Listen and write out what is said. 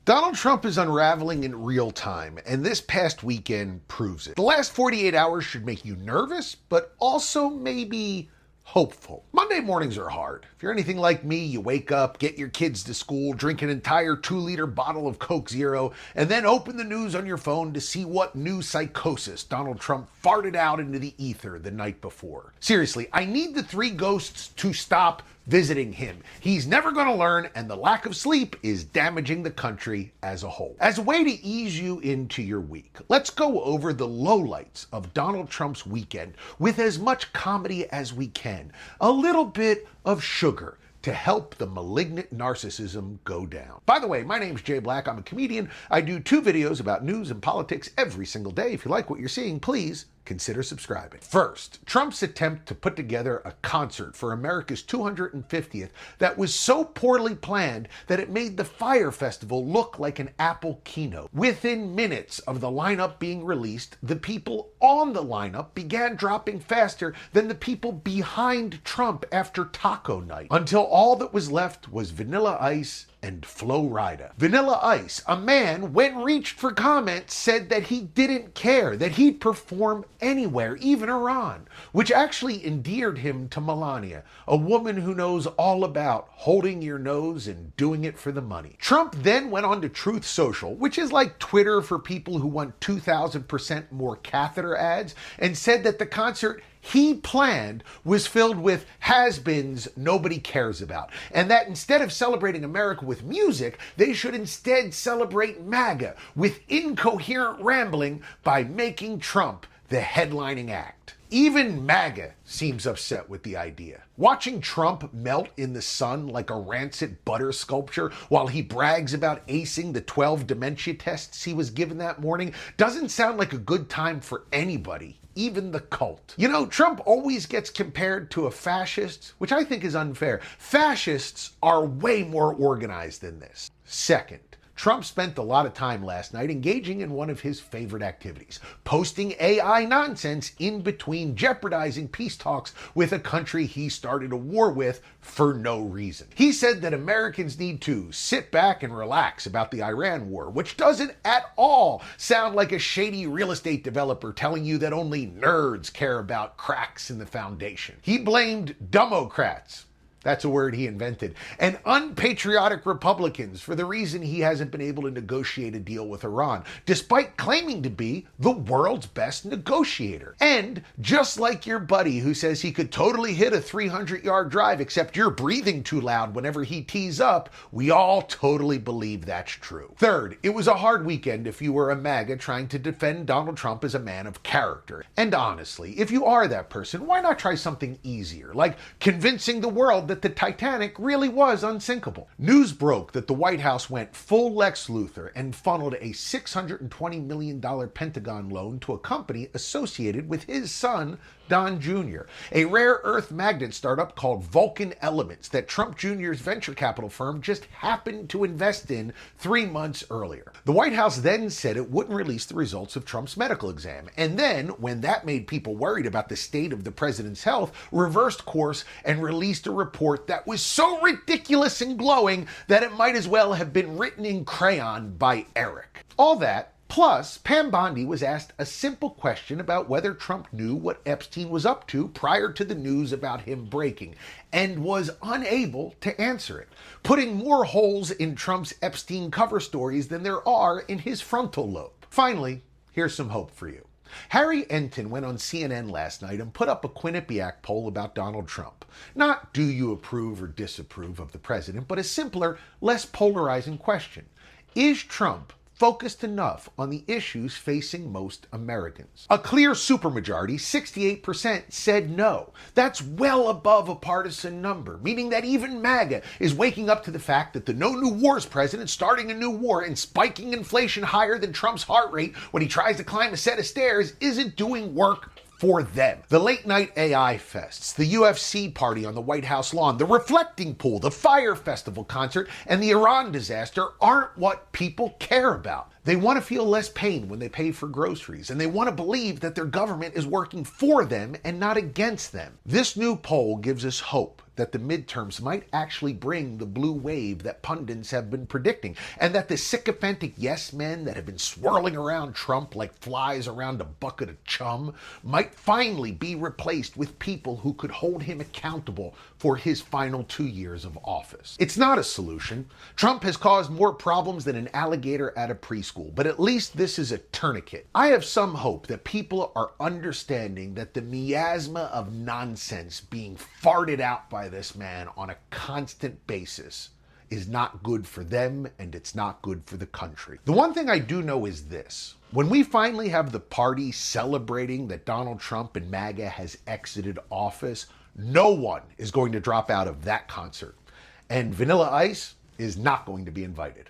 Donald Trump is unraveling in real time, and this past weekend proves it. The last 48 hours should make you nervous, but also maybe hopeful. Monday mornings are hard. If you're anything like me, you wake up, get your kids to school, drink an entire 2-liter bottle of Coke Zero, and then open the news on your phone to see what new psychosis Donald Trump farted out into the ether the night before. Seriously, I need the three ghosts to stop visiting him. He's never going to learn, and the lack of sleep is damaging the country as a whole. As a way to ease you into your week, let's go over the lowlights of Donald Trump's weekend with as much comedy as we can. A little bit of sugar to help the malignant narcissism go down. By the way, my name's Jay Black. I'm a comedian. I do 2 videos about news and politics every single day. If you like what you're seeing, please consider subscribing. First, Trump's attempt to put together a concert for America's 250th that was so poorly planned that it made the Fyre Festival look like an Apple keynote. Within minutes of the lineup being released, the people on the lineup began dropping faster than the people behind Trump after taco night, until all that was left was Vanilla Ice and Flo Rida. Vanilla Ice, a man, when reached for comment, said that he didn't care, that he'd perform anywhere, even Iran, which actually endeared him to Melania, a woman who knows all about holding your nose and doing it for the money. Trump then went on to Truth Social, which is like Twitter for people who want 2,000% more catheter ads, and said that the concert he planned was filled with has-beens nobody cares about, and that instead of celebrating America with music, they should instead celebrate MAGA with incoherent rambling by making Trump the headlining act. Even MAGA seems upset with the idea. Watching Trump melt in the sun like a rancid butter sculpture while he brags about acing the 12 dementia tests he was given that morning doesn't sound like a good time for anybody, even the cult. You know, Trump always gets compared to a fascist, which I think is unfair. Fascists are way more organized than this. Second, Trump spent a lot of time last night engaging in one of his favorite activities, posting AI nonsense in between jeopardizing peace talks with a country he started a war with for no reason. He said that Americans need to sit back and relax about the Iran war, which doesn't at all sound like a shady real estate developer telling you that only nerds care about cracks in the foundation. He blamed Democrats, that's a word he invented, and unpatriotic Republicans for the reason he hasn't been able to negotiate a deal with Iran, despite claiming to be the world's best negotiator. And just like your buddy who says he could totally hit a 300-yard drive except you're breathing too loud whenever he tees up, we all totally believe that's true. Third, it was a hard weekend if you were a MAGA trying to defend Donald Trump as a man of character. And honestly, if you are that person, why not try something easier, like convincing the world that the Titanic really was unsinkable? News broke that the White House went full Lex Luthor and funneled a $620 million Pentagon loan to a company associated with his son, Don Jr., a rare earth magnet startup called Vulcan Elements that Trump Jr.'s venture capital firm just happened to invest in 3 months earlier. The White House then said it wouldn't release the results of Trump's medical exam, and then, when that made people worried about the state of the president's health, reversed course and released a report that was so ridiculous and glowing that it might as well have been written in crayon by Eric. All that, plus, Pam Bondi was asked a simple question about whether Trump knew what Epstein was up to prior to the news about him breaking, and was unable to answer it, putting more holes in Trump's Epstein cover stories than there are in his frontal lobe. Finally, here's some hope for you. Harry Enten went on CNN last night and put up a Quinnipiac poll about Donald Trump. Not do you approve or disapprove of the president, but a simpler, less polarizing question. Is Trump focused enough on the issues facing most Americans? A clear supermajority, 68%, said no. That's well above a partisan number, meaning that even MAGA is waking up to the fact that the no new wars president starting a new war and spiking inflation higher than Trump's heart rate when he tries to climb a set of stairs isn't doing work for them. The late night AI fests, the UFC party on the White House lawn, the reflecting pool, the Fyre Festival concert, and the Iran disaster aren't what people care about. They want to feel less pain when they pay for groceries, and they want to believe that their government is working for them and not against them. This new poll gives us hope that the midterms might actually bring the blue wave that pundits have been predicting, and that the sycophantic yes men that have been swirling around Trump like flies around a bucket of chum might finally be replaced with people who could hold him accountable for his final 2 years of office. It's not a solution. Trump has caused more problems than an alligator at a preschool, but at least this is a tourniquet. I have some hope that people are understanding that the miasma of nonsense being farted out by this man on a constant basis is not good for them, and it's not good for the country. The one thing I do know is this: when we finally have the party celebrating that Donald Trump and MAGA has exited office, no one is going to drop out of that concert, and Vanilla Ice is not going to be invited.